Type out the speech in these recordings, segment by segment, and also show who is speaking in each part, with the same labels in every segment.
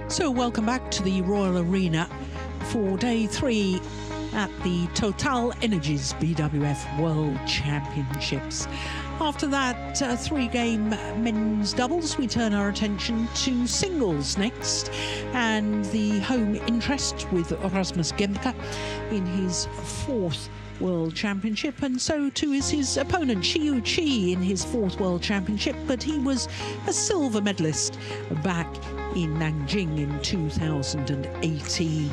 Speaker 1: So welcome back to the Royal Arena for day 3 at the TotalEnergies BWF World Championships. After that 3-game men's doubles, we turn our attention to singles next, and the home interest with Rasmus Gemke in his 4th World Championship, and so too is his opponent Shi Yu Qi in his 4th World Championship, but he was a silver medalist back in Nanjing in 2018.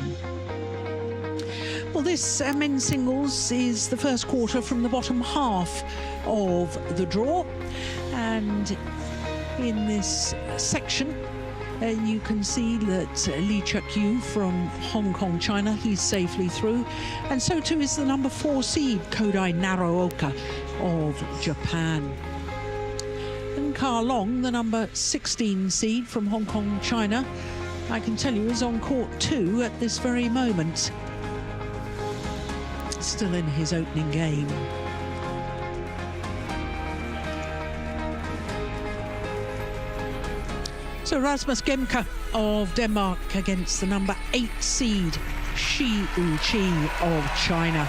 Speaker 1: Well, this men's singles is the first quarter from the bottom half of the draw, and in this section you can see that Li Chuk-yu from Hong Kong, China, he's safely through, and so too is the number 4 seed Kodai Naraoka of Japan. And Ka Long, the number 16 seed from Hong Kong, China, I can tell you is on court 2 at this very moment, still in his opening game. So Rasmus Gemke of Denmark against the number 8 seed Shi Yu Qi of China.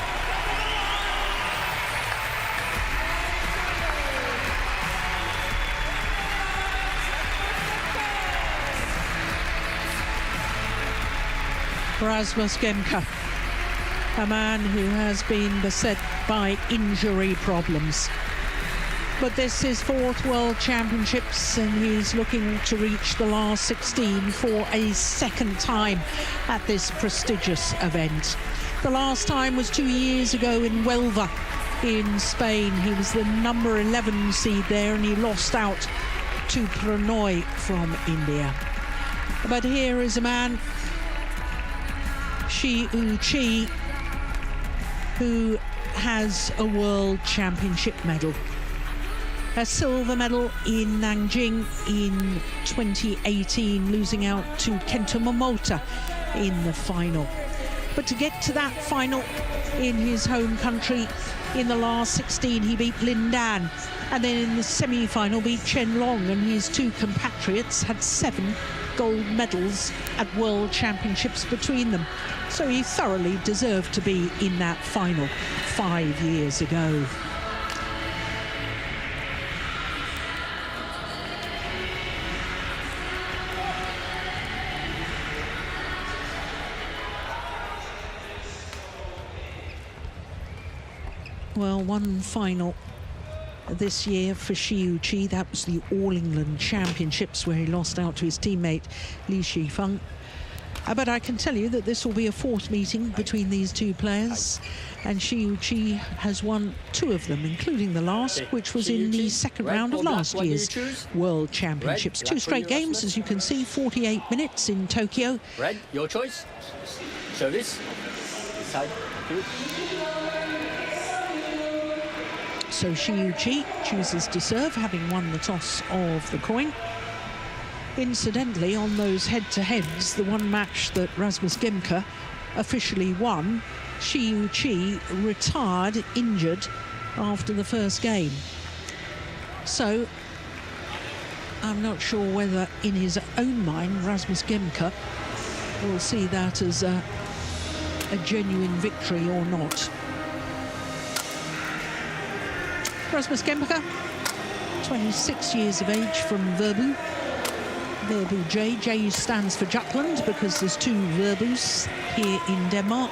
Speaker 1: Rasmus Gemke, a man who has been beset by injury problems. But this is 4th World Championships, and he's looking to reach the last 16 for a second time at this prestigious event. The last time was 2 years ago in Huelva in Spain. He was the number 11 seed there, and he lost out to Pranoy from India. But here is a man, Shi Yu Qi, who has a World Championship medal. A silver medal in Nanjing in 2018, losing out to Kento Momota in the final. But to get to that final in his home country, in the last 16, he beat Lin Dan, and then in the semi-final beat Chen Long, and his 2 compatriots had 7 gold medals at World Championships between them. So he thoroughly deserved to be in that final 5 years ago. Well, one final this year for Shi Yu Qi. That was the All England Championships, where he lost out to his teammate Li Shifeng. But I can tell you that this will be a 4th meeting between these 2 players, and Shi Yu Qi has won 2 of them, including the last, which was in the 2nd round of last year's World Championships. 2 straight games, as you can see, 48 minutes in Tokyo.
Speaker 2: Red, your choice. Service. Side.
Speaker 1: So Shi Yu Qi chooses to serve, having won the toss of the coin. Incidentally, on those head-to-heads, the one match that Rasmus Gemke officially won, Shi Yu Qi retired injured after the first game. So I'm not sure whether in his own mind Rasmus Gemke will see that as a genuine victory or not. Rasmus Gemke, 26 years of age, from Verbu. Verbu J. J stands for Jutland because there's 2 Verbus here in Denmark.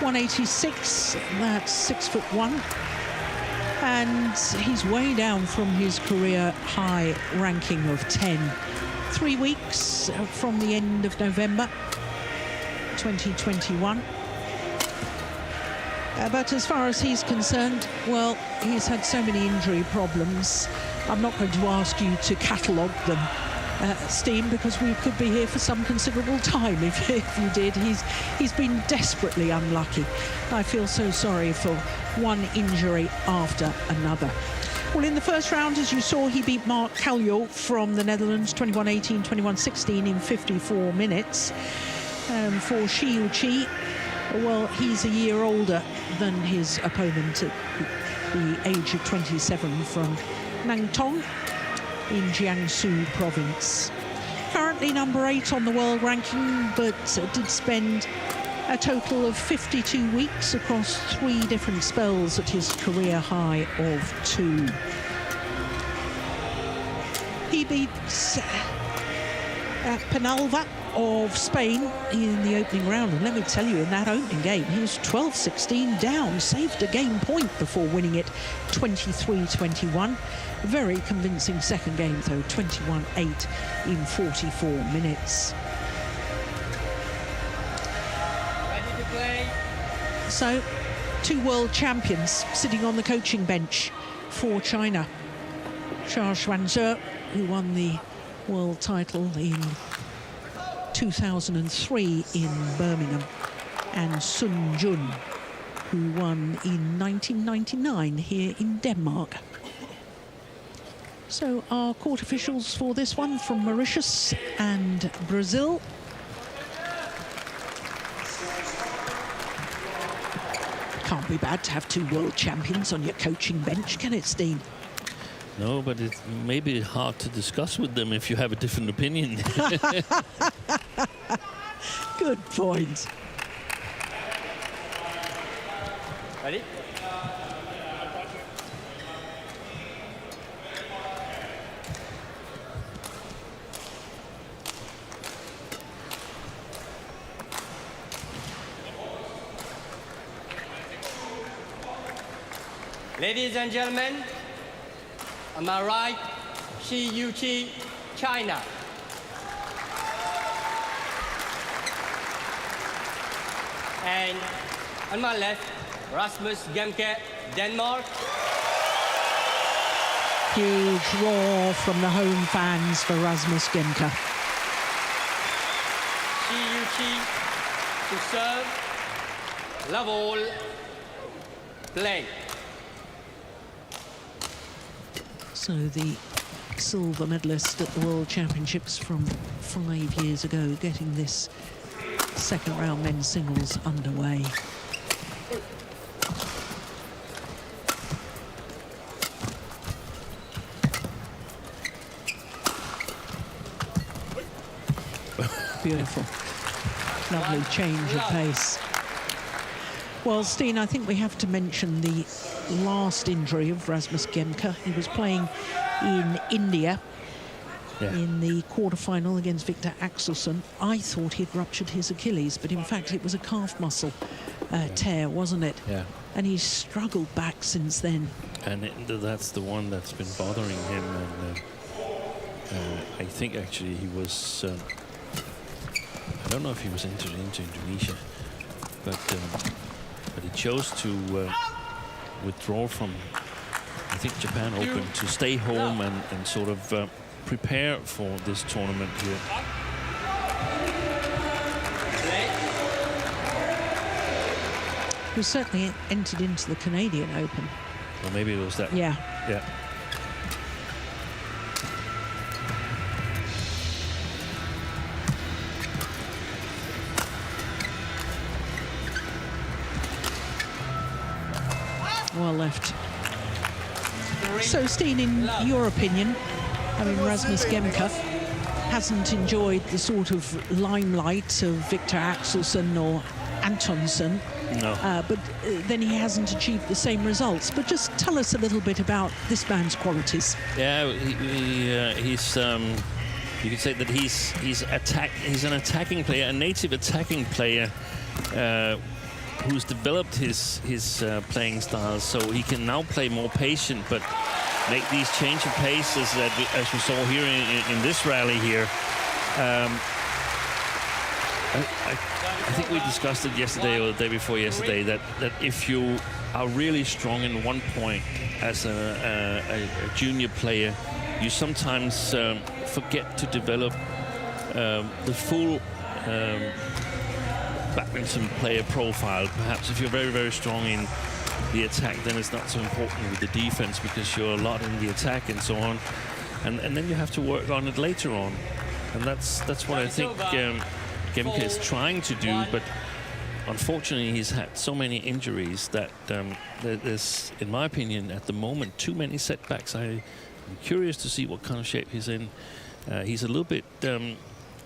Speaker 1: 186, that's 6'1", and he's way down from his career high ranking of 10. 3 weeks from the end of November 2021. But as far as he's concerned, well, he's had so many injury problems. I'm not going to ask you to catalogue them, Steen, because we could be here for some considerable time if you did. He's been desperately unlucky. I feel so sorry for one injury after another. Well, in the first round, as you saw, he beat Mark Kallio from the Netherlands, 21-18, 21-16 in 54 minutes. For Shi Yu Qi, well, he's a year older than his opponent at the age of 27 from Nangtong in Jiangsu province. Currently number 8 on the world ranking, but did spend a total of 52 weeks across 3 different spells at his career high of 2. He beats Penalva of Spain in the opening round, and let me tell you, in that opening game he was 12-16 down, saved a game point before winning it 23-21. Very convincing second game though, 21-8 in 44 minutes.
Speaker 2: Ready to play.
Speaker 1: So 2 world champions sitting on the coaching bench for China. Xia Xuanzhe, who won the world title in 2003 in Birmingham, and Sun Jun, who won in 1999 here in Denmark. So our court officials for this one from Mauritius and Brazil. Can't be bad to have 2 world champions on your coaching bench, can it, Steen?
Speaker 3: No, but it may be hard to discuss with them if you have a different opinion.
Speaker 1: Good point.
Speaker 2: Ready? Ladies and gentlemen, on my right, Shi Yu Qi, China. And on my left, Rasmus Gemke, Denmark.
Speaker 1: Huge roar from the home fans for Rasmus Gemke.
Speaker 2: Shi Yu Qi to serve, love all, play.
Speaker 1: So the silver medalist at the World Championships from 5 years ago, getting this second round men's singles underway. Beautiful. Lovely change of pace. Well, Steen, I think we have to mention the last injury of Rasmus Gemke. He was playing in India in the quarterfinal against Victor Axelsen. I thought he'd ruptured his Achilles, but in fact it was a calf muscle tear, wasn't it?
Speaker 3: Yeah.
Speaker 1: And he's struggled back since then.
Speaker 3: And that's the one that's been bothering him. And I think actually he was, I don't know if he was entered into Indonesia, but he chose to withdraw from, I think, Japan Open, to stay home and sort of prepare for this tournament here.
Speaker 1: He certainly entered into the Canadian Open.
Speaker 3: Or maybe it was that.
Speaker 1: Yeah.
Speaker 3: Yeah.
Speaker 1: Well left. So, Steen, in your opinion, I mean, Rasmus Gemke hasn't enjoyed the sort of limelight of Victor Axelsen or Antonsen.
Speaker 3: No.
Speaker 1: But then he hasn't achieved the same results. But just tell us a little bit about this man's qualities.
Speaker 3: Yeah, he's. You could say that he's an attacking player, a native attacking player, who's developed his playing style, so he can now play more patient, but make these change of paces that as we saw here in this rally here. I think we discussed it yesterday or the day before yesterday that if you are really strong in one point as a junior player, you sometimes forget to develop the full badminton player profile. Perhaps if you're very, very strong in the attack, then it's not so important with the defense because you're a lot in the attack and so on. And then you have to work on it later on. And that's what I think Gemke is trying to do, but unfortunately he's had so many injuries that there's, in my opinion, at the moment, too many setbacks. I'm curious to see what kind of shape he's in He's a little bit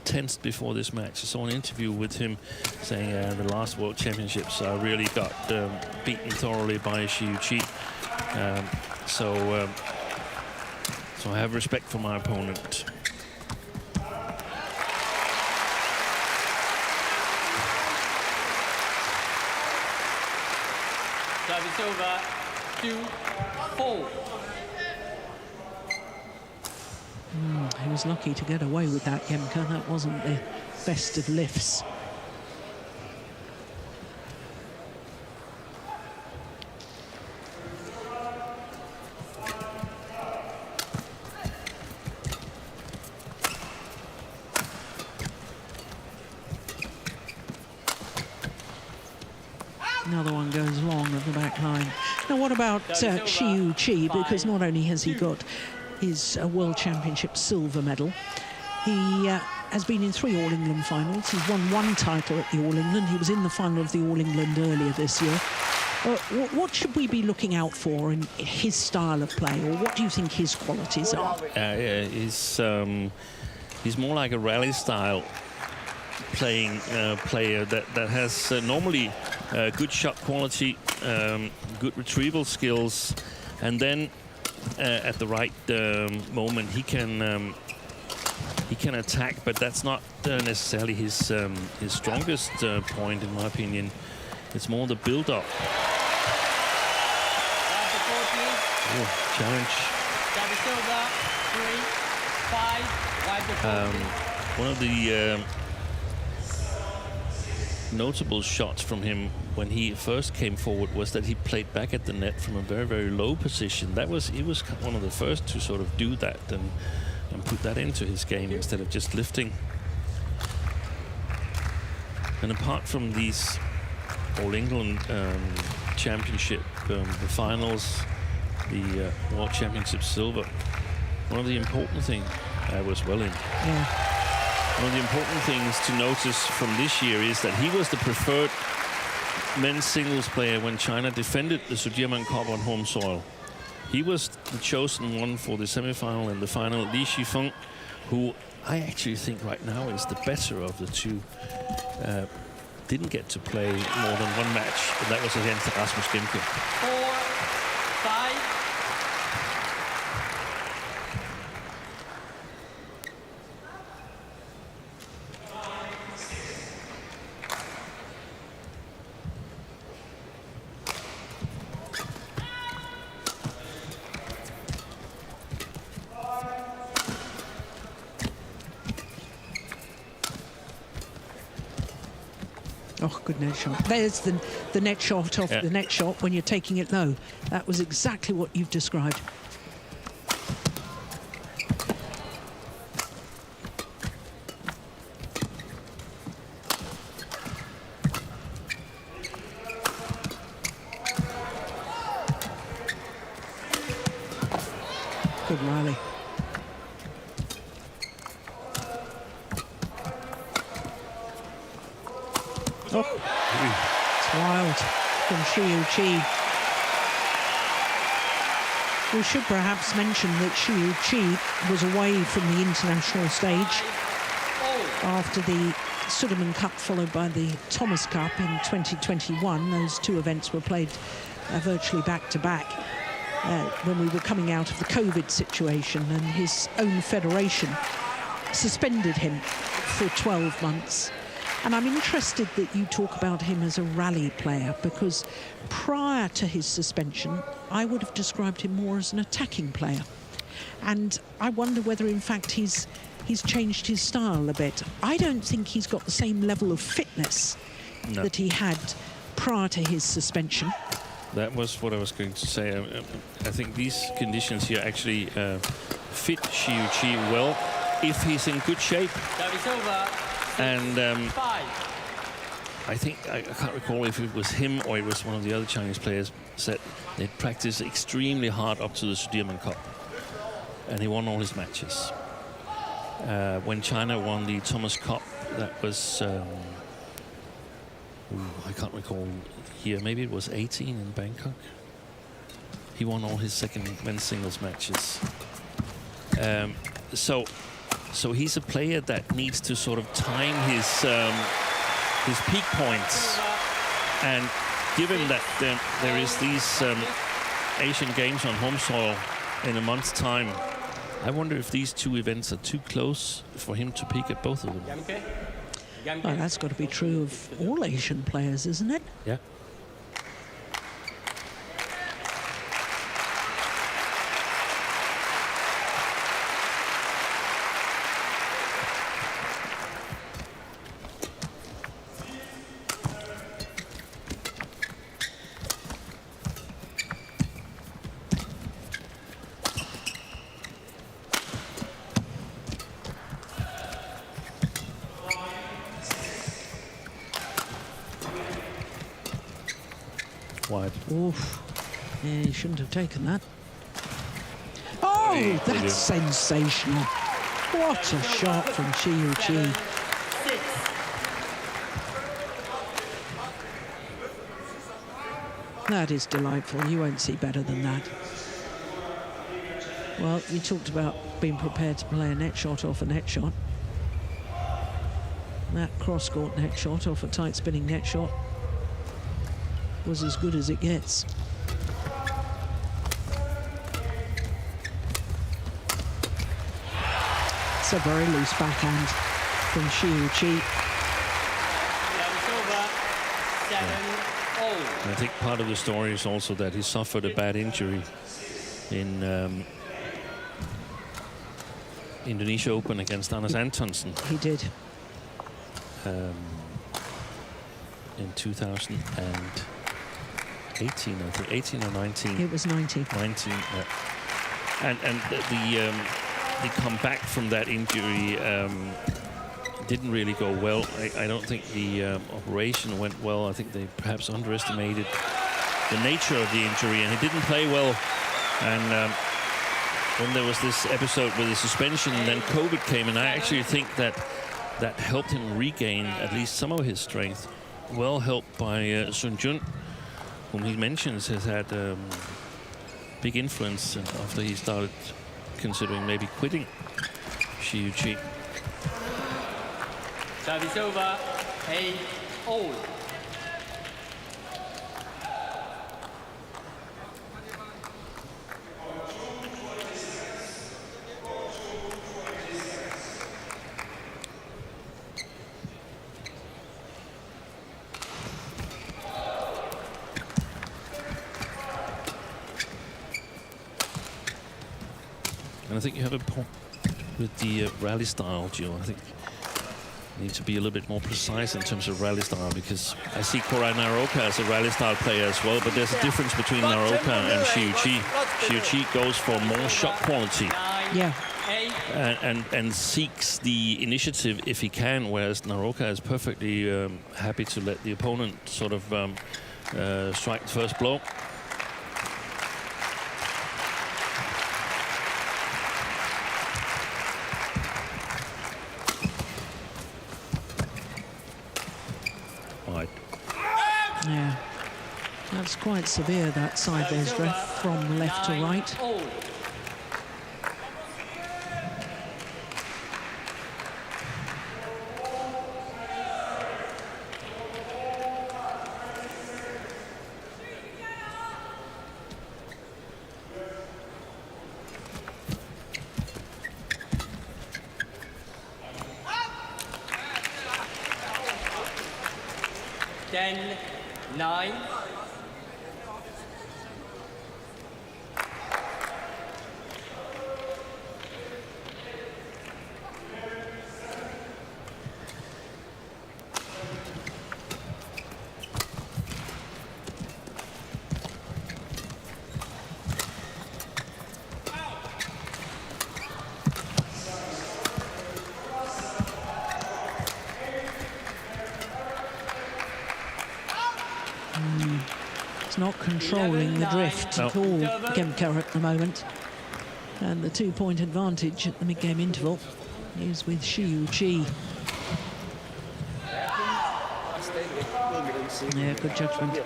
Speaker 3: tensed before this match. I saw an interview with him saying the last World Championships I really got beaten thoroughly by Shi Yu Qi. So I have respect for my opponent.
Speaker 2: Service over, 2-4.
Speaker 1: He was lucky to get away with that, Gemke. That wasn't the best of lifts. Another one goes long at the back line. Now, what about Shi Yu Qi? Because not only has he got his World Championship silver medal, he has been in 3 All England finals. He's won 1 title at the All England. He was in the final of the All England earlier this year. What should we be looking out for in his style of play, or what do you think his qualities are?
Speaker 3: He's more like a rally style playing player that has normally good shot quality, good retrieval skills, and then at the right moment he can attack, but that's not necessarily his strongest point, in my opinion. It's more the build-up. Challenge. One of the notable shots from him when he first came forward was that he played back at the net from a very, very low position. He was one of the first to sort of do that and put that into his game instead of just lifting. And apart from these All England Championship, the finals, the World Championship silver, one of the important things was well in.
Speaker 1: Yeah.
Speaker 3: One of the important things to notice from this year is that he was the preferred men's singles player when China defended the Sudirman Cup on home soil. He was the chosen one for the semi-final and the final. Li Shifeng, who I actually think right now is the better of the two, didn't get to play more than 1 match, and that was against Rasmus Gemke.
Speaker 2: 4-5.
Speaker 1: Oh, good net shot. There's the net shot off the net shot when you're taking it low. That was exactly what you've described. Good rally. Oh, it's wild from Shi Yu Qi. We should perhaps mention that Shi Yu Qi was away from the international stage after the Sudirman Cup, followed by the Thomas Cup in 2021. Those 2 events were played virtually back-to-back when we were coming out of the COVID situation, and his own federation suspended him for 12 months. And I'm interested that you talk about him as a rally player, because prior to his suspension, I would have described him more as an attacking player. And I wonder whether, in fact, he's changed his style a bit. I don't think he's got the same level of fitness that he had prior to his suspension.
Speaker 3: That was what I was going to say. I think these conditions here actually fit Shi Yu Qi well if he's in good shape. And I think, I can't recall if it was him or it was one of the other Chinese players, said they'd practiced extremely hard up to the Sudirman Cup. And he won all his matches. When China won the Thomas Cup, that was, I can't recall here, maybe it was 18 in Bangkok. He won all his second men's singles matches. So So he's a player that needs to sort of time his peak points. And given that there is these Asian Games on home soil in a month's time, I wonder if these two events are too close for him to peak at both of them.
Speaker 1: Well, that's got to be true of all Asian players, isn't it?
Speaker 3: Yeah. Wide.
Speaker 1: Oof. Yeah, he shouldn't have taken that. Oh, that's sensational. What a shot from Shi Yu Qi. That is delightful. You won't see better than that. Well, you talked about being prepared to play a net shot off a net shot. That cross-court net shot off a tight spinning net shot was as good as it gets. It's a very loose backhand from Shi Yu Qi.
Speaker 3: I think part of the story is also that he suffered a bad injury in Indonesia Open against Anders Antonsen.
Speaker 1: He did.
Speaker 3: In 2018, I think, 18 or 19.
Speaker 1: It was 19.
Speaker 3: 19, yeah. And the comeback from that injury didn't really go well. I don't think the operation went well. I think they perhaps underestimated the nature of the injury, and he didn't play well. And then there was this episode with the suspension, and then COVID came, and I actually think that helped him regain at least some of his strength. Well helped by Sun Jun, whom he mentions has had big influence after he started considering maybe quitting Shi Yu Qi.
Speaker 2: Service over, 8-all.
Speaker 3: And I think you have a point with the rally style, Jill. I think you need to be a little bit more precise in terms of rally style, because I see Koray Naroka as a rally style player as well, but there's a difference between Naroka and Shi Yu Qi. Shi Yu Qi goes for more shot quality.
Speaker 1: Yeah.
Speaker 3: And seeks the initiative if he can, whereas Naroka is perfectly happy to let the opponent sort of strike the first blow.
Speaker 1: Yeah, that's quite severe, that sideways drift from left to right.
Speaker 2: Then 9.
Speaker 1: It's not controlling the drift at all, Gemke, at the moment. And the 2-point advantage at the mid-game interval is with Shi Yu Qi. Yeah, good judgment.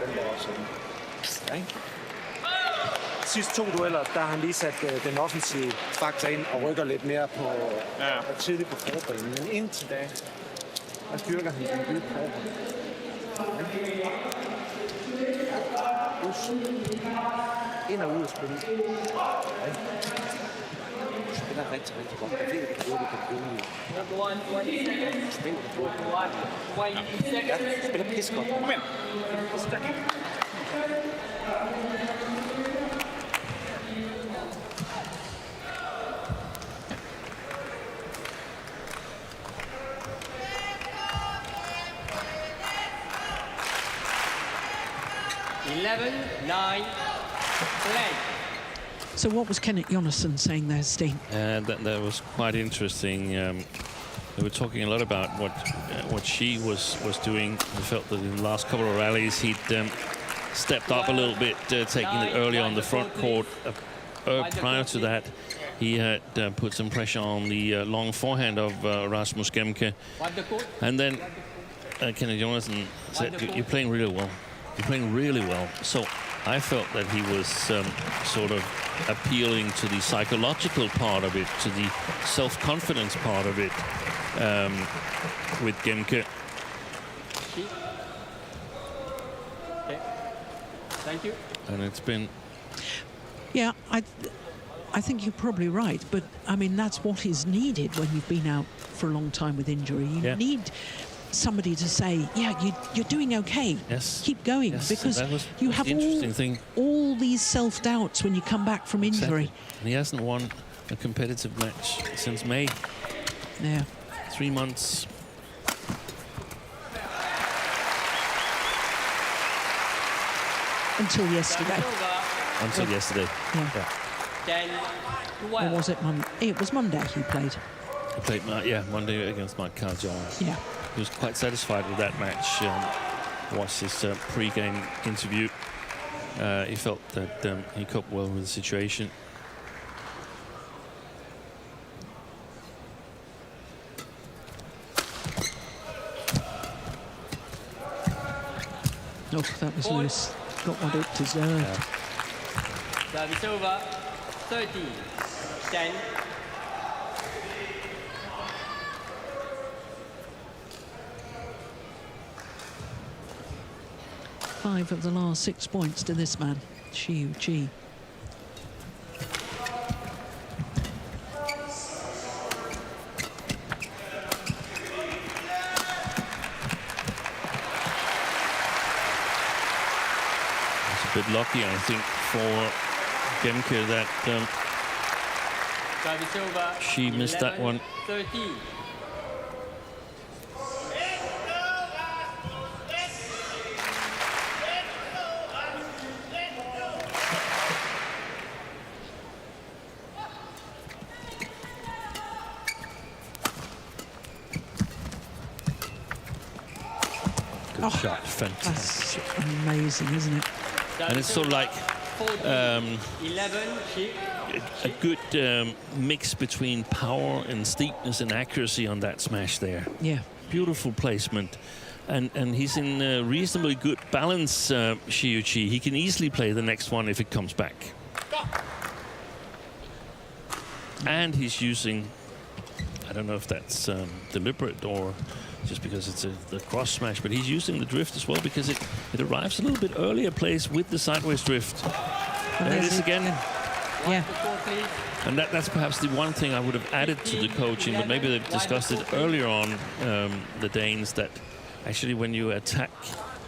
Speaker 4: sidste 2 dueller, der har han lige sat den offensive faktor ind og rykker lidt mere på tidligt på forbanen. Men indtil da, der styrker han den dybe forbanen. Ind og ud af spillet. Du spiller rigtig, rigtig godt. Jeg ved ikke, hvor du kan bruge det. Du spiller pisse godt. Kom igen.
Speaker 1: So what was Kenneth Jonassen saying there, Steen?
Speaker 3: That was quite interesting. They were talking a lot about what Shi was doing. I felt that in the last couple of rallies he'd stepped up a little bit, taking it early on the front court. Prior to that, he had put some pressure on the long forehand of Rasmus Gemke. And then Kenneth Jonassen said, "You're playing really well. You're playing really well." So I felt that he was sort of appealing to the psychological part of it, to the self-confidence part of it with Gemke.
Speaker 2: Okay. Thank you.
Speaker 3: And it's been...
Speaker 1: Yeah, I think you're probably right, but I mean, that's what is needed when you've been out for a long time with injury. You need somebody to say, yeah, you're doing okay.
Speaker 3: Yes.
Speaker 1: Keep going,
Speaker 3: yes,
Speaker 1: because you have all these self-doubts when you come back from injury.
Speaker 3: Exactly. And he hasn't won a competitive match since May.
Speaker 1: Yeah.
Speaker 3: 3 months.
Speaker 1: Until yesterday.
Speaker 3: Until yesterday.
Speaker 1: Yeah. Or was it Monday? It was Monday he played.
Speaker 3: He played, Monday against Mark Carjon.
Speaker 1: Yeah.
Speaker 3: He was quite satisfied with that match. Was his pre-game interview. He felt that he coped well with the situation.
Speaker 1: Oh, that was loose. Got what it deserved.
Speaker 2: Service over. 30-10.
Speaker 1: Five of the last 6 points to this man, Shi Yu Qi.
Speaker 3: Bit lucky, I think, for Gemke that she missed that one.
Speaker 2: 13.
Speaker 3: Good shot, fantastic.
Speaker 1: That's amazing, isn't it?
Speaker 3: And it's sort of like a good mix between power and steepness and accuracy on that smash there.
Speaker 1: Yeah.
Speaker 3: Beautiful placement. And he's in reasonably good balance, Shi Yu Qi. He can easily play the next one if it comes back. And he's using, I don't know if that's deliberate or just because it's the cross smash, but he's using the drift as well because it arrives a little bit earlier place with the sideways drift. There it is again.
Speaker 1: Yeah.
Speaker 3: And that's perhaps the one thing I would have added to the coaching, but maybe they've discussed it earlier on, the Danes, that actually when you attack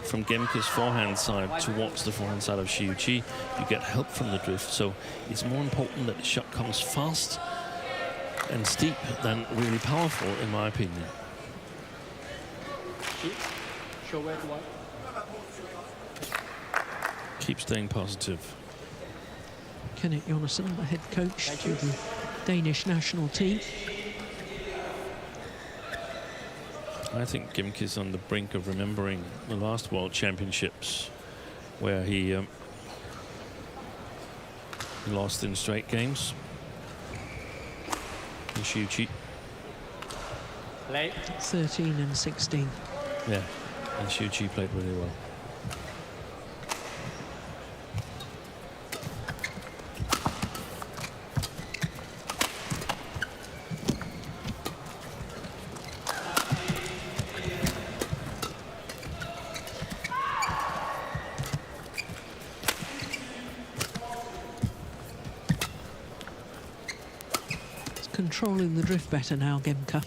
Speaker 3: from Gemke's forehand side towards the forehand side of Shi Yu Qi, you get help from the drift. So it's more important that the shot comes fast and steep than really powerful, in my opinion. Keep staying positive.
Speaker 1: Kenneth Jonassen, the head coach to the Danish national team.
Speaker 3: I think Gemke's on the brink of remembering the last World Championships, where he lost in straight games. And Shi Yu Qi.
Speaker 1: 13 and 16.
Speaker 3: Yeah, and Shi Yu Qi played really well.
Speaker 1: controlling the drift better now, Gemke.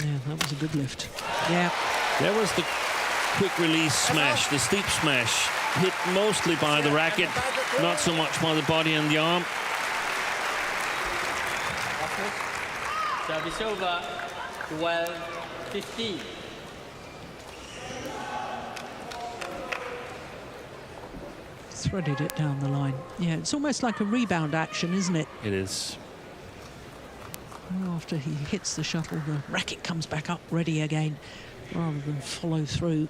Speaker 1: Yeah, that was a good lift. Yeah.
Speaker 3: There was the quick release smash, the steep smash, hit mostly by the racket, not so much by the body and the arm.
Speaker 2: Service over, 12-15.
Speaker 1: Threaded it down the line. Yeah, it's almost like a rebound action, isn't it?
Speaker 3: It is.
Speaker 1: After he hits the shuttle, the racket comes back up ready again, rather than follow through.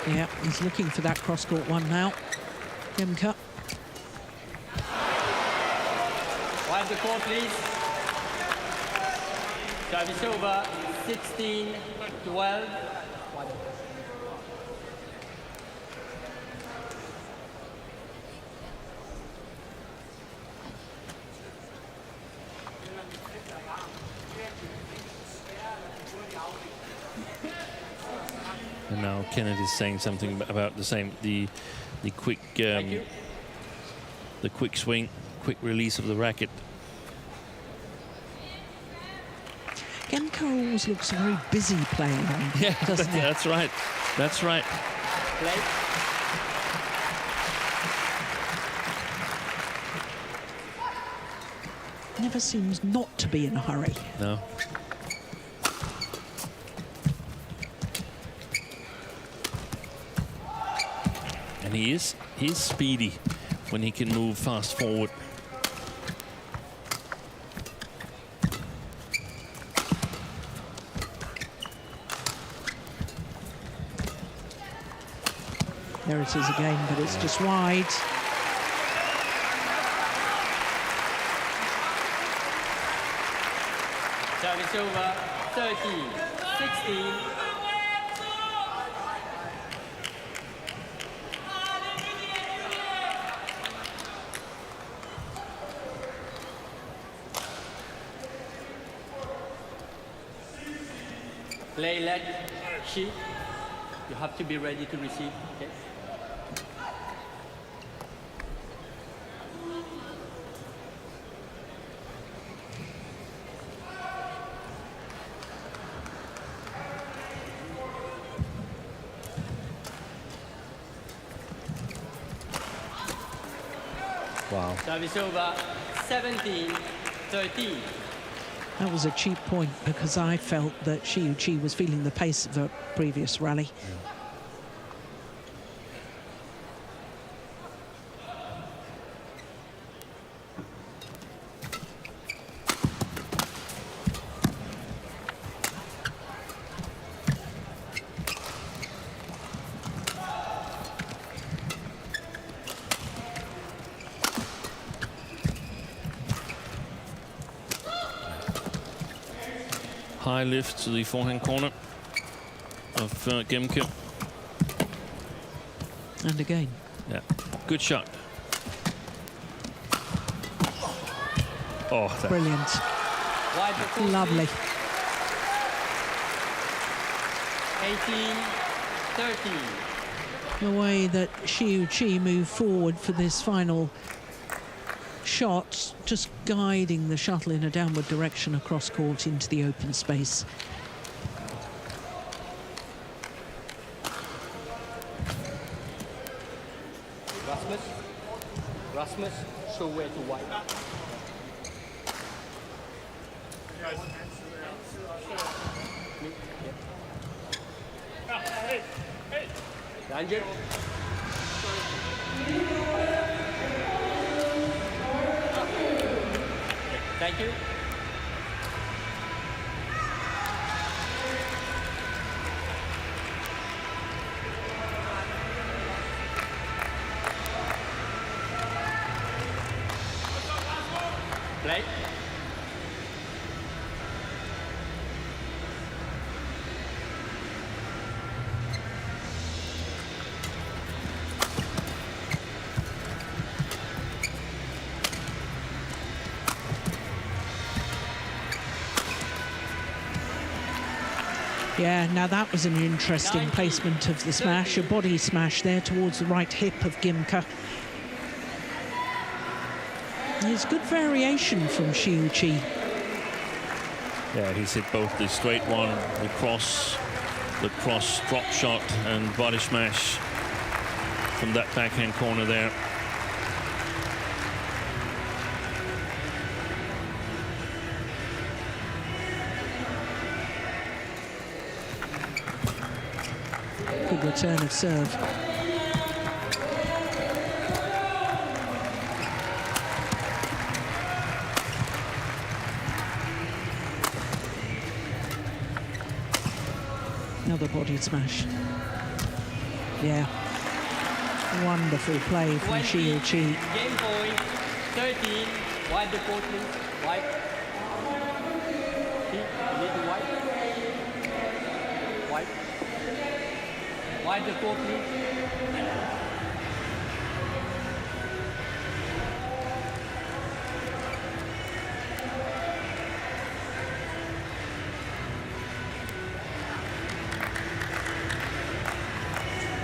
Speaker 1: Yeah, he's looking for that cross-court one now. Gemke.
Speaker 2: Wide the court, please. Service over, 16-12.
Speaker 3: And now Kennedy's saying something about the quick the quick swing, quick release of the racket.
Speaker 1: Gemke always looks very busy playing on,
Speaker 3: Yeah,
Speaker 1: doesn't he?
Speaker 3: that's right. That's right.
Speaker 2: Play.
Speaker 1: Never seems not to be in a hurry.
Speaker 3: No. And he's speedy when he can move fast forward.
Speaker 1: There it is again, but it's just wide.
Speaker 2: Service over, 13-16. Play leg, Shi. You have to be ready to receive. Okay.
Speaker 3: Wow.
Speaker 2: Service over, 17-13.
Speaker 1: That was a cheap point because I felt that Shi Yu Qi was feeling the pace of the previous rally.
Speaker 3: High lift to the forehand corner of Gemke.
Speaker 1: And again.
Speaker 3: Yeah, good shot. Oh, that
Speaker 1: Brilliant.
Speaker 2: Wide the court,
Speaker 1: Lovely.
Speaker 2: 18-13.
Speaker 1: The way that Shi Yu Qi moved forward for this final shot, just guiding the shuttle in a downward direction across court into the open space.
Speaker 2: Rasmus, show where to wipe. Danger. Thank you. Play.
Speaker 1: Yeah, now that was an interesting placement of the smash, a body smash there towards the right hip of Gemke. There's good variation from Shi Yu Qi.
Speaker 3: Yeah, he's hit both the straight one, the cross drop shot and body smash from that backhand corner there.
Speaker 1: Good return of serve. Another body smash. Yeah. Wonderful play from Shi Yu Qi.
Speaker 2: Game point 13. Wide the court, please. Wide. You need to wide. Wide. Wide the court, please.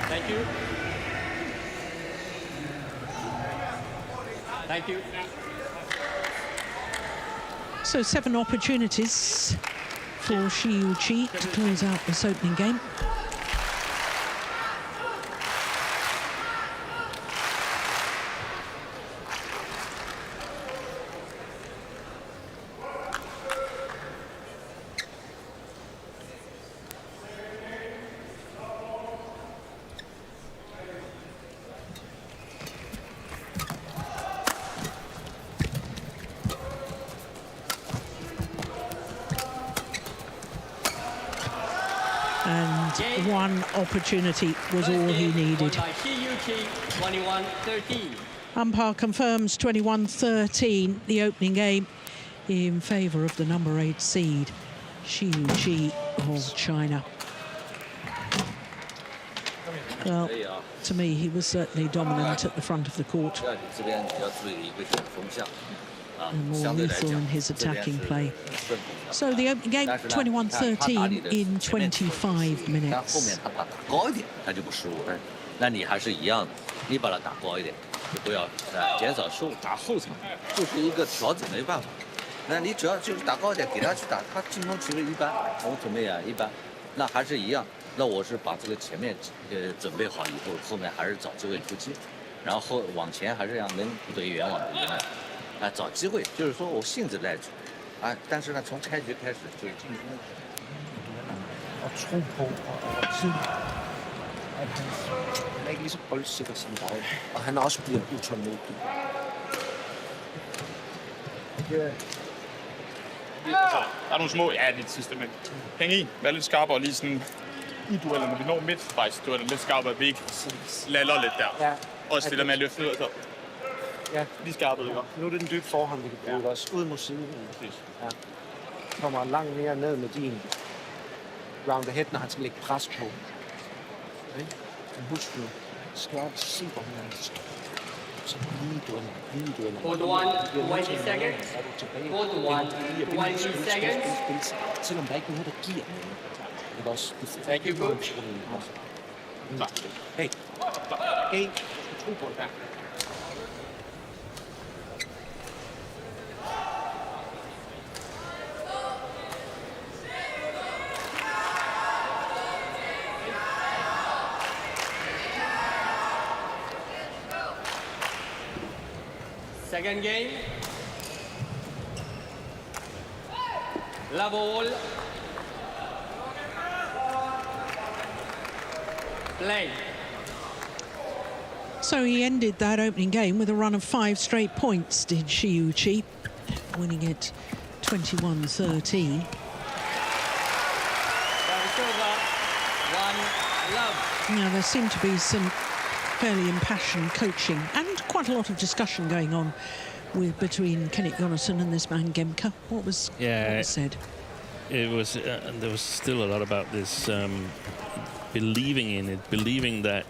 Speaker 2: Thank you. Thank you.
Speaker 1: So 7 opportunities for Shi Yu Qi to close out this opening game. And one opportunity was all he needed.
Speaker 2: Shi Yu Qi, 21-13.
Speaker 1: Umpire confirms 21-13, the opening game in favour of the number 8 seed, Shi Yu Qi of China. Well, to me, he was certainly dominant at the front of the court and more lethal in his attacking play. So the opening game, 21-13 in 25 minutes.
Speaker 5: 高一点，他就不失误。那你还是一样的，你把它打高一点，就不要减少失误。打后场就是一个调整，没办法。那你只要就是打高一点，给他去打，他进攻其实一般，我准备啊一般，那还是一样。那我是把这个前面准备好以后，后面还是找机会突击，然后往前还是让能队员往里面。 啊，找机会，就是说我性子带住，啊，但是呢，从开局开始就是进攻。
Speaker 4: Tro på og tid. At han er ikke lige så boldsikker som dig, og han også bliver utålmodig.
Speaker 6: Der er nogle små, ja, det er det sidste, men hæng i, vær lidt skarpere lige sådan i duellen, når vi når midtvejsduellen, lidt skarpere, at vi ikke laller lidt der.
Speaker 4: Ja.
Speaker 6: Også det der med at løfte ud, så
Speaker 4: Ja.
Speaker 6: lige skarpet, ikke?
Speaker 4: Nu er det den dybe forhånd, vi kan bruge også. Ud mod siden. Ja. Kommer langt mere ned med din round ahead, når han skal lægge pres på. Okay. Men husk nu, skør se på hinanden. Så lige duellen.
Speaker 2: Code 1, 20 seconds. Code 1, 20 seconds.
Speaker 4: Selvom der ikke er noget, der giver noget. Det er også...
Speaker 2: Thank you, coach.
Speaker 4: Hey. Hey. Tro på det.
Speaker 2: Second game. Level. Play.
Speaker 1: So he ended that opening game with a run of 5 straight points, did Shi Yu Qi, winning it 21-13.
Speaker 2: Service over. 1 love.
Speaker 1: Now, there seemed to be some fairly impassioned coaching and quite a lot of discussion going on between Kenneth Jonassen and this man Gemke. What was said?
Speaker 3: It was there was still a lot about this believing in it, believing that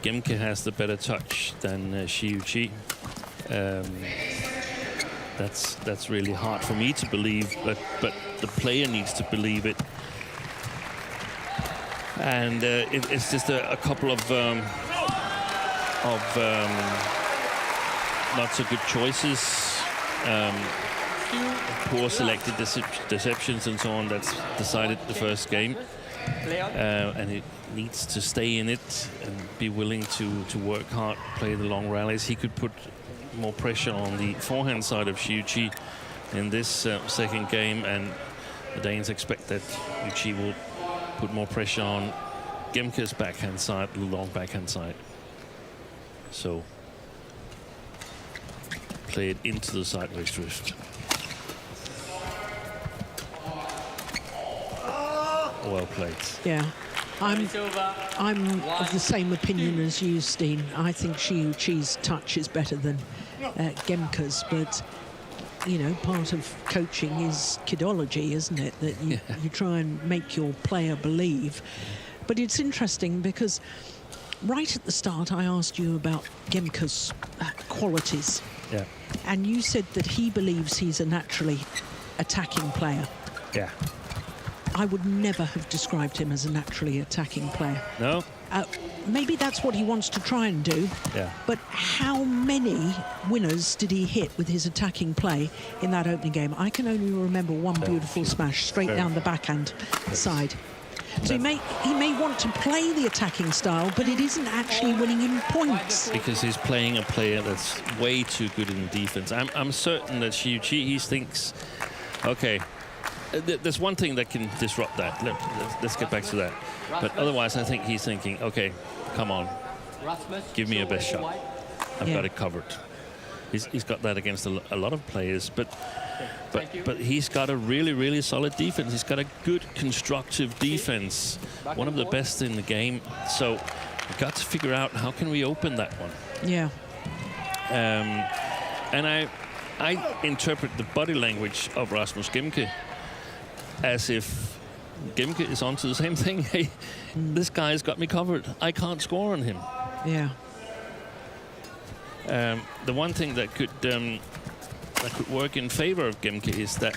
Speaker 3: Gemke has the better touch than Shi Yu Qi. that's really hard for me to believe, but the player needs to believe it. And it's just a couple of not so good choices, poor selected deceptions and so on. That's decided the first game, and it needs to stay in it and be willing to work hard, play the long rallies. He could put more pressure on the forehand side of Shi Yu Qi in this second game, and the Danes expect that Yu Qi will put more pressure on Gemke's backhand side, the long backhand side. So play it into the sideways drift. Well played.
Speaker 1: Yeah. I'm of the same opinion as you, Steen. I think Shi Yu Qi's touch is better than Gemke's, but you know, part of coaching is kidology, isn't it? That you try and make your player believe. But it's interesting because right at the start I asked you about Gemke's qualities.
Speaker 3: Yeah.
Speaker 1: And you said that he believes he's a naturally attacking player.
Speaker 3: Yeah.
Speaker 1: I would never have described him as a naturally attacking player.
Speaker 3: No?
Speaker 1: Maybe that's what he wants to try and do.
Speaker 3: Yeah.
Speaker 1: But how many winners did he hit with his attacking play in that opening game? I can only remember one beautiful smash straight down the backhand side. So he may want to play the attacking style, but it isn't actually winning him points.
Speaker 3: Because he's playing a player that's way too good in defense. I'm certain that Shi Yu Qi, he thinks, okay, there's one thing that can disrupt that. Let's get back to that. But otherwise, I think he's thinking, okay, come on, give me your best shot. I've got it covered. He's got that against a lot of players, but he's got a really, really solid defense. He's got a good constructive defense, one of the best in the game. So we've got to figure out how can we open that one.
Speaker 1: Yeah.
Speaker 3: And I interpret the body language of Rasmus Gemke as if Gemke is onto the same thing. Hey, this guy's got me covered. I can't score on him.
Speaker 1: Yeah.
Speaker 3: The one thing that could work in favor of Gemke is that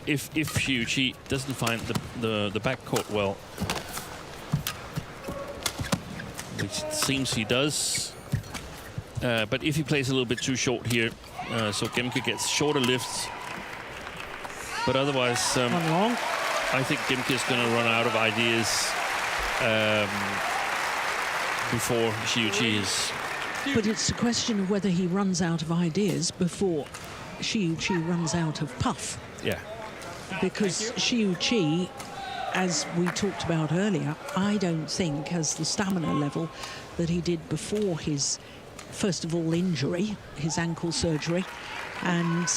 Speaker 3: if Shi Yu Qi doesn't find the backcourt well, which it seems he does, but if he plays a little bit too short here, so Gemke gets shorter lifts, but otherwise I think Gemke is going to run out of ideas before Shi Yu Qi is.
Speaker 1: But it's a question of whether he runs out of ideas before Shi Yu Qi runs out of puff.
Speaker 3: Yeah.
Speaker 1: Because Shi Yu Qi, as we talked about earlier, I don't think has the stamina level that he did before his, first of all, injury, his ankle surgery, and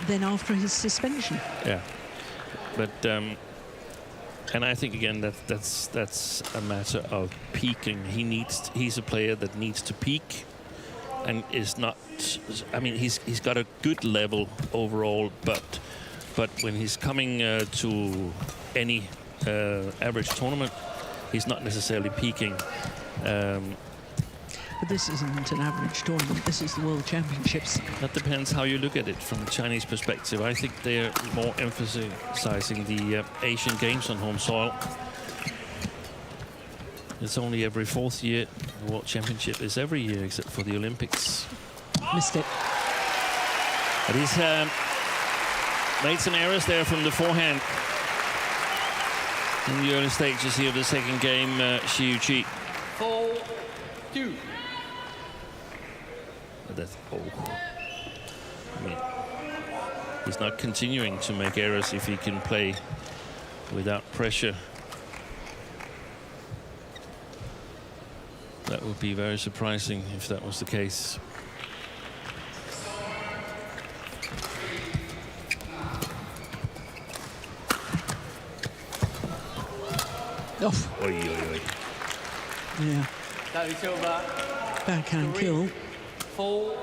Speaker 1: then after his suspension.
Speaker 3: Yeah. But and I think again that's a matter of peaking. He's a player that needs to peak, and is not. I mean, he's got a good level overall, but when he's coming to any average tournament, he's not necessarily peaking.
Speaker 1: But this isn't an average tournament. This is the World Championships.
Speaker 3: That depends how you look at it from the Chinese perspective. I think they're more emphasizing the Asian Games on home soil. It's only every fourth year. The World Championship is every year except for the Olympics.
Speaker 1: Missed it.
Speaker 3: But he's made some errors there from the forehand in the early stages here of the second game. Shi Yu Qi.
Speaker 2: 4-2.
Speaker 3: That's, I mean, he's not continuing to make errors if he can play without pressure. That would be very surprising if that was the case.
Speaker 1: Oh.
Speaker 3: Oi, oi, oi.
Speaker 1: Yeah.
Speaker 2: That is over.
Speaker 1: Backhand kill.
Speaker 2: 4.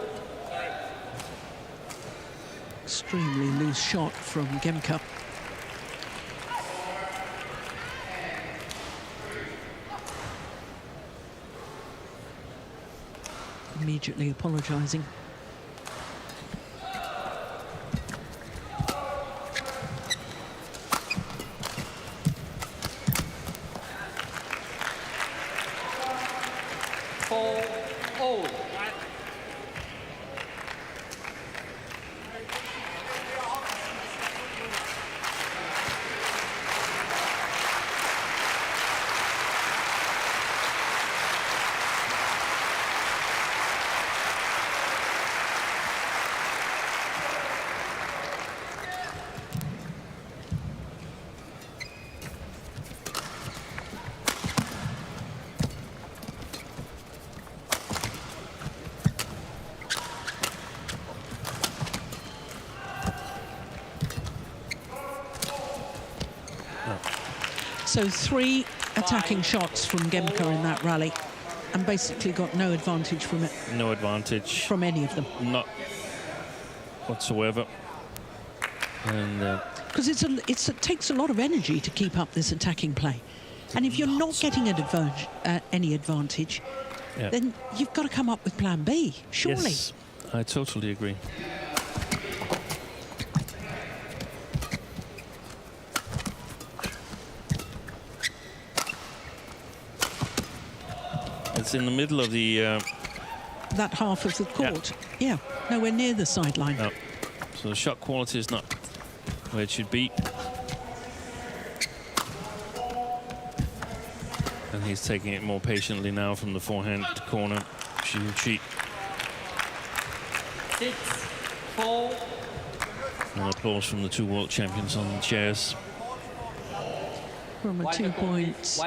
Speaker 1: Extremely loose shot from Gemke. Immediately apologizing.
Speaker 2: 4-all.
Speaker 1: So 3 attacking shots from Gemke in that rally, and basically got no advantage from it.
Speaker 3: No advantage
Speaker 1: from any of them.
Speaker 3: Not whatsoever. And
Speaker 1: because it takes a lot of energy to keep up this attacking play, and if you're not getting any advantage,
Speaker 3: yeah,
Speaker 1: then you've got to come up with plan B, surely.
Speaker 3: Yes, I totally agree. It's in the middle of the
Speaker 1: that half of the court. Yeah, nowhere near the sideline.
Speaker 3: No. So the shot quality is not where it should be. And he's taking it more patiently now from the forehand corner. Shi Yu Qi.
Speaker 2: 6-4.
Speaker 3: And applause from the 2 world champions on the chairs.
Speaker 1: From a 2-point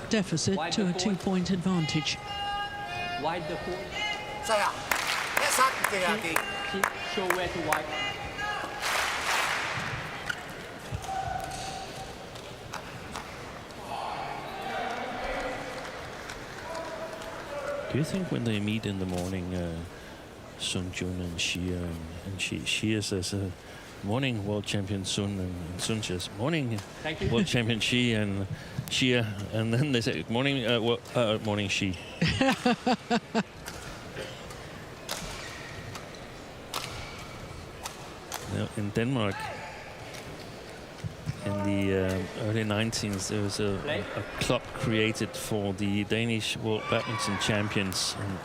Speaker 1: deficit to a 2-point advantage.
Speaker 2: Wide the court. Show where to wide.
Speaker 3: Do you think when they meet in the morning, Sun Jun and Xia, and Xia says, morning world champion Sun, and Sun says, morning world champion Xi, and Xia, and then they say, morning, morning Xi. Now, in Denmark, in the early 19s, there was a club created for the Danish World Badminton Champions. And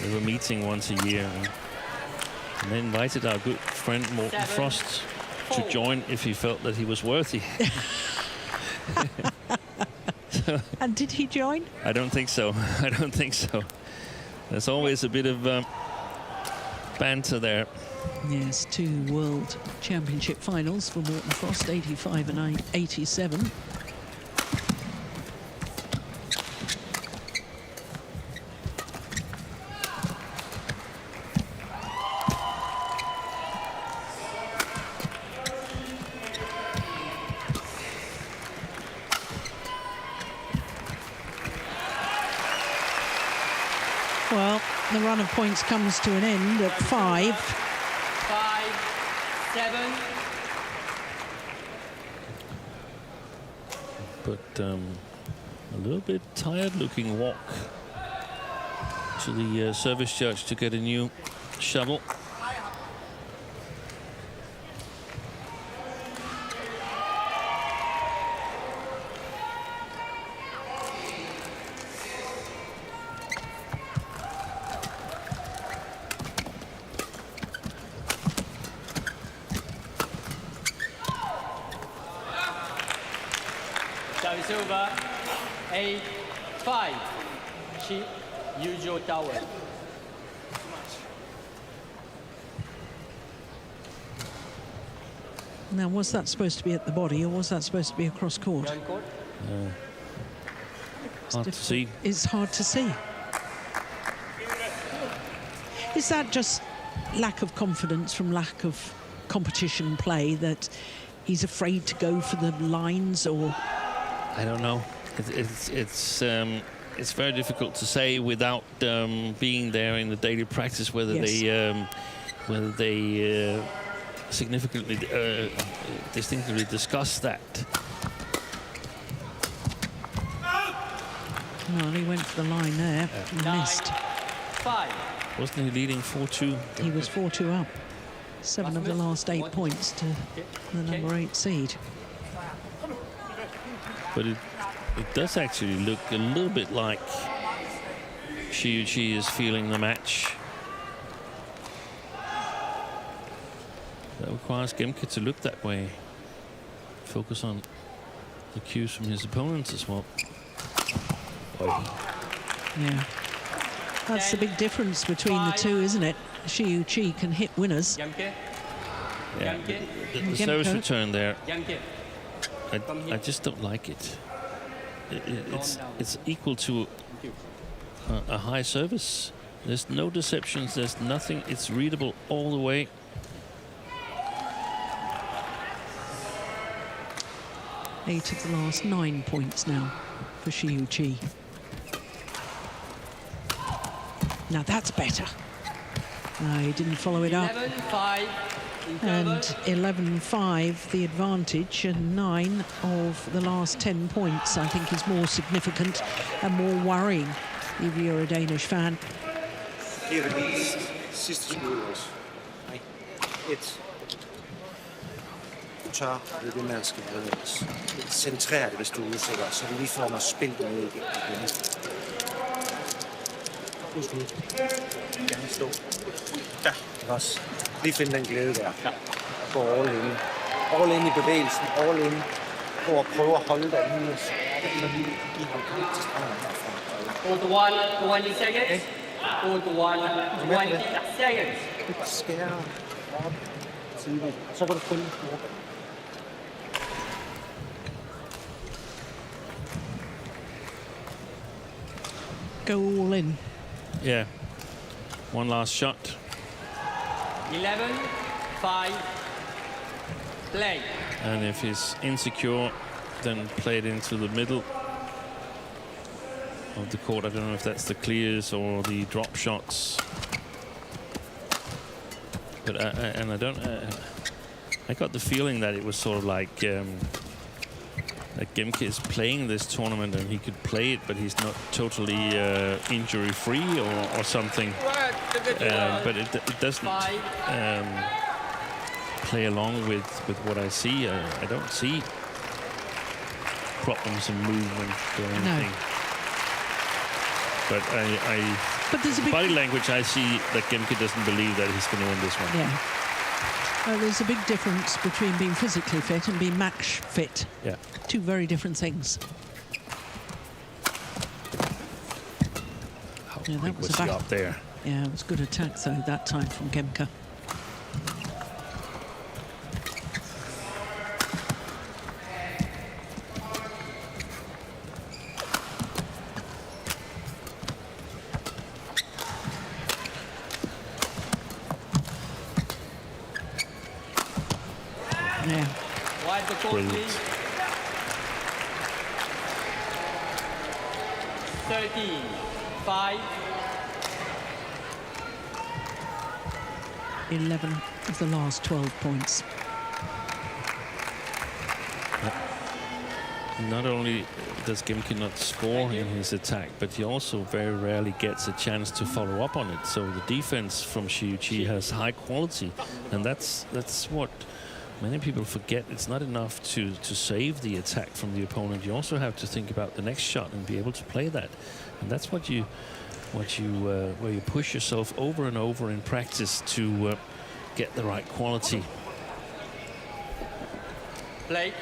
Speaker 3: they were meeting once a year. And they invited our good friend Morten Frost to join if he felt that he was worthy.
Speaker 1: And did he join?
Speaker 3: I don't think so. I don't think so. There's always a bit of banter there.
Speaker 1: Yes, 2 World Championship finals for Morten Frost, 85 and 87. Well, the run of points comes to an end at 5.
Speaker 2: 5-7.
Speaker 3: But a little bit tired-looking walk to the service judge to get a new shovel.
Speaker 2: Service over. 8-5. Shi Yu Tower.
Speaker 1: Now, was that supposed to be at the body, or was that supposed to be across court?
Speaker 2: Ground court.
Speaker 3: Hard to see.
Speaker 1: It's hard to see. Is that just lack of confidence from lack of competition play, that he's afraid to go for the lines, or?
Speaker 3: I don't know. It's very difficult to say without being there in the daily practice whether they significantly, distinctly discuss that.
Speaker 1: Well, he went for the line there, missed.
Speaker 2: 9-5.
Speaker 3: Wasn't he leading 4-2?
Speaker 1: He was 4-2 up. 7 of the last 8 points to the number 8 seed.
Speaker 3: But it does actually look a little bit like Shi Yu Qi is feeling the match. That requires Gemke to look that way. Focus on the cues from his opponents as well.
Speaker 1: Yeah. That's the big difference between the two, isn't it? Shi Yu Qi can hit winners.
Speaker 2: Gemke.
Speaker 3: Yeah, the service return there, I just don't like it. It's equal to a high service. There's no deceptions, there's nothing. It's readable all the way.
Speaker 1: Eight of the last 9 points now for Shi Yu Qi. Now that's better. No, he didn't follow it up.
Speaker 2: 11-5.
Speaker 1: And 11-5 the advantage, and 9 of the last 10 points I think is more significant and more worrying if you're a Danish fan.
Speaker 4: Det er det sidste skud også. Nej. Et. Du tør, det er det, man skal prøve. Centrer det, hvis du er usikker, så du lige får mig spillet ned igen. Husk nu. Gerne stå. Ja. Også. Lige finde den glæde der. Ja. Gå all in. All in i bevægelsen. All in. Gå og prøve at holde dig inde. I har kamp til stranden herfra.
Speaker 2: Hold 1, 20 seconds. Hold 1, 20 seconds.
Speaker 4: Skære op. Tidligt. Så kan du følge op.
Speaker 1: Go all in.
Speaker 3: Yeah. One last shot.
Speaker 2: 11-5. Play.
Speaker 3: And if he's insecure, then play it into the middle of the court. I don't know if that's the clears or the drop shots. But and I don't. I got the feeling that it was sort of like that Gemke is playing this tournament and he could play it, but he's not totally injury-free or something. But it doesn't play along with what I see. I don't see problems in movement or anything.
Speaker 1: No.
Speaker 3: But
Speaker 1: But there's a big
Speaker 3: body language, I see that Gemke doesn't believe that he's going to win this one.
Speaker 1: Yeah. There's a big difference between being physically fit and being match fit.
Speaker 3: Yeah.
Speaker 1: Two very different things. Yeah, that was
Speaker 3: he up there?
Speaker 1: Yeah, it was good attack though that time from Gemke. Yeah.
Speaker 2: Wide the court, please. 13-5.
Speaker 1: 11 of the last 12 points.
Speaker 3: Not only does Gemke not score in his attack, but he also very rarely gets a chance to follow up on it. So the defense from Shi Yu Qi has high quality, and that's what many people forget. It's not enough to save the attack from the opponent. You also have to think about the next shot and be able to play that, and that's where you push yourself over and over in practice to get the right quality.
Speaker 2: Play.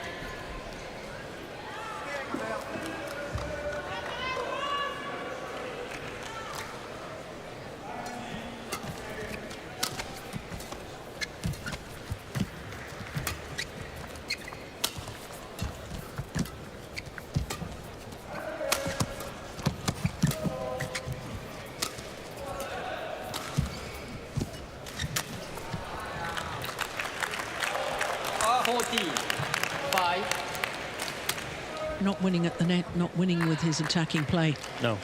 Speaker 1: Not winning at the net, not winning with his attacking play.
Speaker 3: No.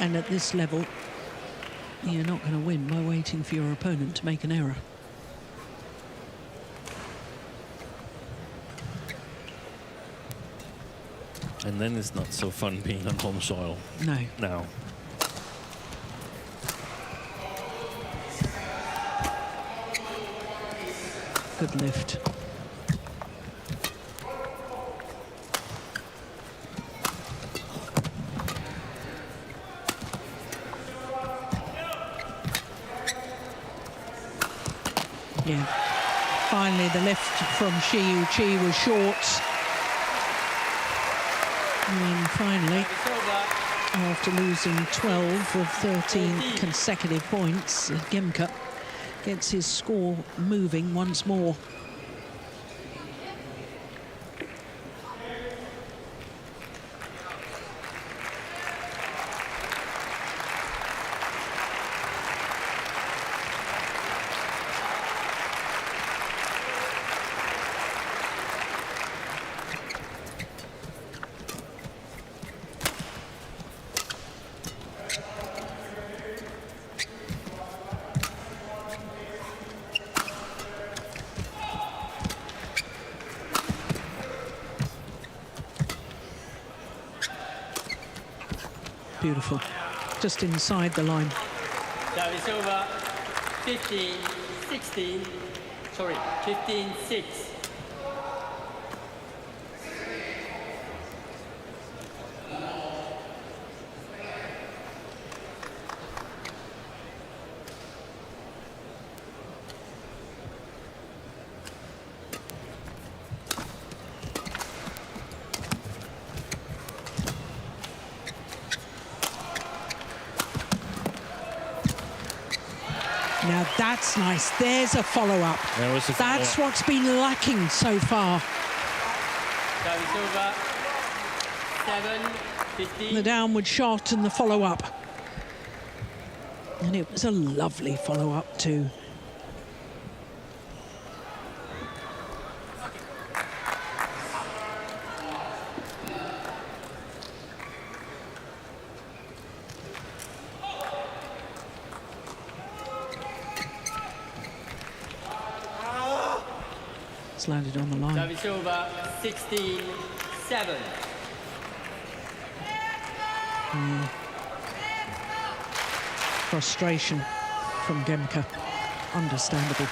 Speaker 1: And at this level, you're not going to win by waiting for your opponent to make an error.
Speaker 3: And then it's not so fun being on home soil.
Speaker 1: No.
Speaker 3: No.
Speaker 1: Good lift. Yeah. Finally, the lift from Shi Yu Qi was short. And finally, after losing 12 of 13 consecutive points, Gemke gets his score moving once more. Beautiful. Just inside the line.
Speaker 2: Service over. 15-16. Sorry, 15-6.
Speaker 1: Now that's nice. There's a follow-up. That's what's been lacking so far.
Speaker 2: Service over. 7-15.
Speaker 1: The downward shot and the follow-up. And it was a lovely follow-up too. It's landed on the line.
Speaker 2: Service over. 16-7.
Speaker 1: Frustration from Gemke. Understandable.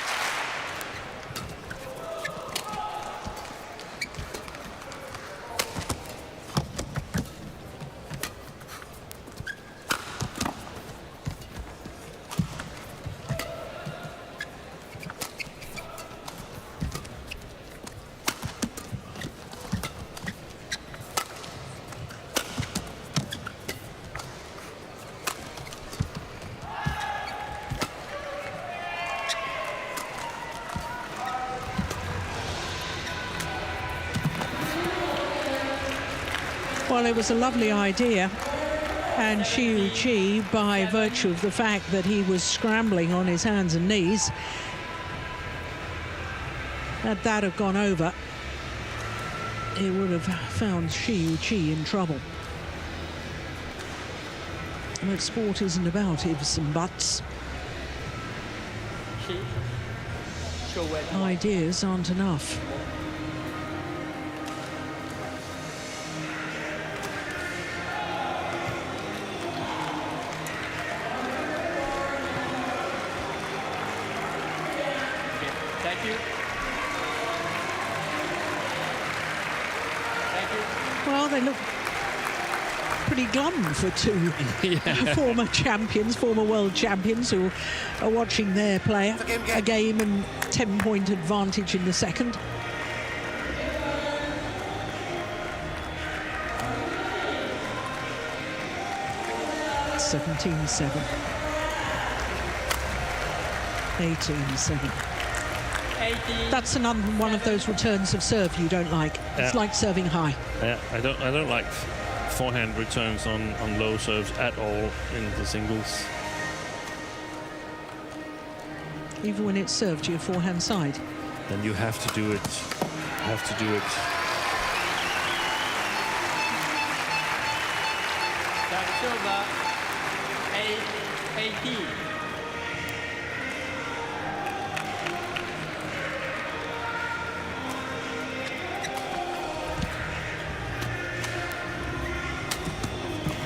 Speaker 1: Well, it was a lovely idea, and Shi Yu Qi, by virtue of the fact that he was scrambling on his hands and knees, had that have gone over, it would have found Shi Yu Qi in trouble. But sport isn't about ifs and buts. Ideas aren't enough.
Speaker 2: Thank you. Thank you.
Speaker 1: Well, they look pretty glum for two former champions, former world champions, who are watching their player. A game and 10-point advantage in the second. It's 17-7. 18-7. That's another one of those returns of serve you don't like. It's like serving high.
Speaker 3: Yeah, I don't like forehand returns on low serves at all in the singles.
Speaker 1: Even when it's served to your forehand side.
Speaker 3: Then you have to do it. Have to do it.
Speaker 2: That's over. 8-18.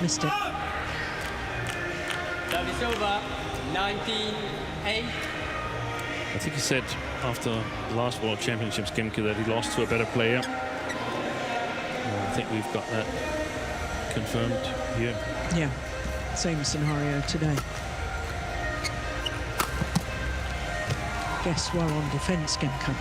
Speaker 1: Missed it.
Speaker 2: Service over. 19-8.
Speaker 3: I think he said after the last World Championships, Gemke, that he lost to a better player. I think we've got that confirmed here.
Speaker 1: Yeah, same scenario today. Guessed well on defence, Gemke.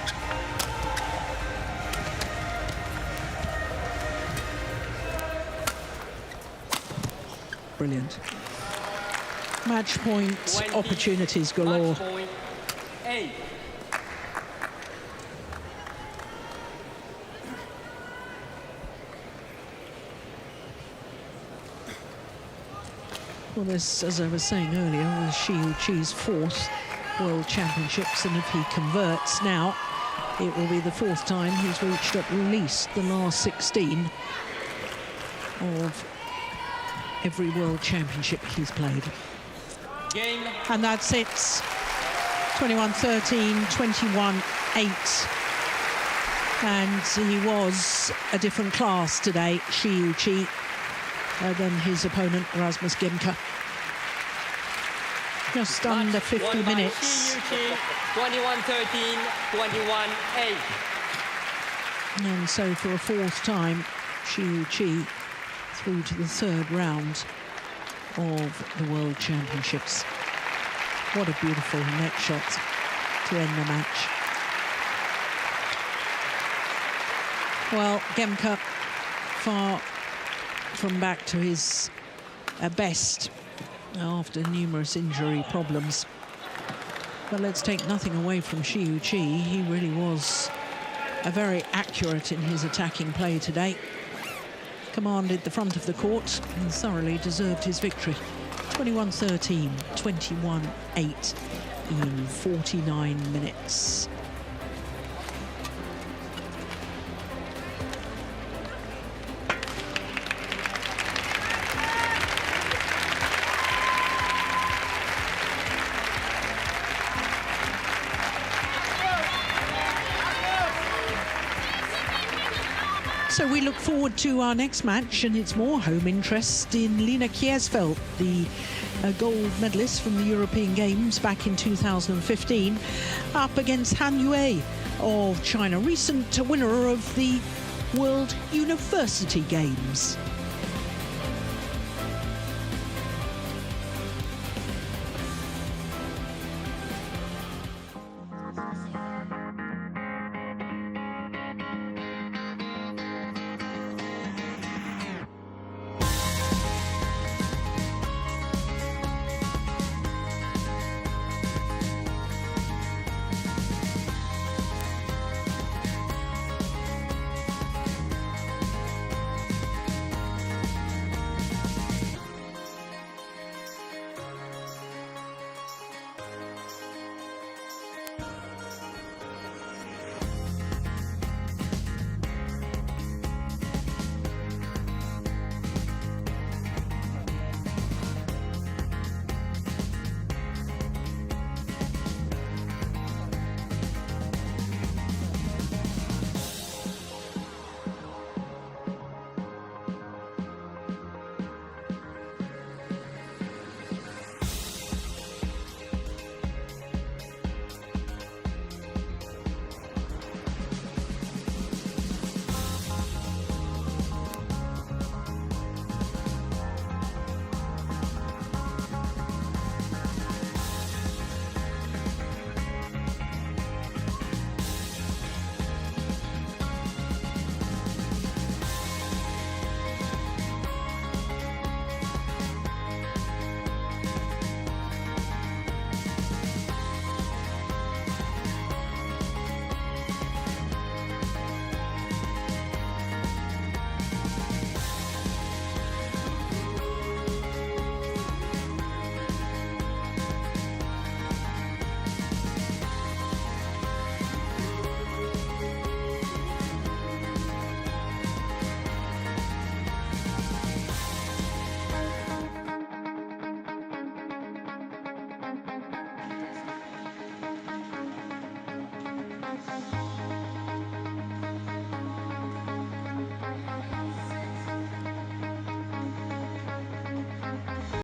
Speaker 1: Brilliant. Match point
Speaker 2: 20,
Speaker 1: opportunities galore.
Speaker 2: Match point 8.
Speaker 1: Well, this, as I was saying earlier, was Shi Yu Qi's 4th World Championships, and if he converts now, it will be the 4th time he's reached at least the last 16 of every World Championship he's played.
Speaker 2: Game.
Speaker 1: And that's it. 21-13, 21-8. And he was a different class today, Shi Yu Qi, than his opponent, Rasmus Gemke. Just under 50 minutes.
Speaker 2: Shi Yu Qi, 21-13, 21-8.
Speaker 1: And so for a 4th time, Shi Yu Qi through to the 3rd round of the World Championships. What a beautiful net shot to end the match. Well, Gemke far from back to his best after numerous injury problems. But let's take nothing away from Shi Yu Qi. He really was very accurate in his attacking play today. Commanded the front of the court and thoroughly deserved his victory. 21-13, 21-8 in 49 minutes. So we look forward to our next match, and it's more home interest in Lina Kiersfeldt, the gold medalist from the European Games back in 2015, up against Han Yue of China, recent winner of the World University Games.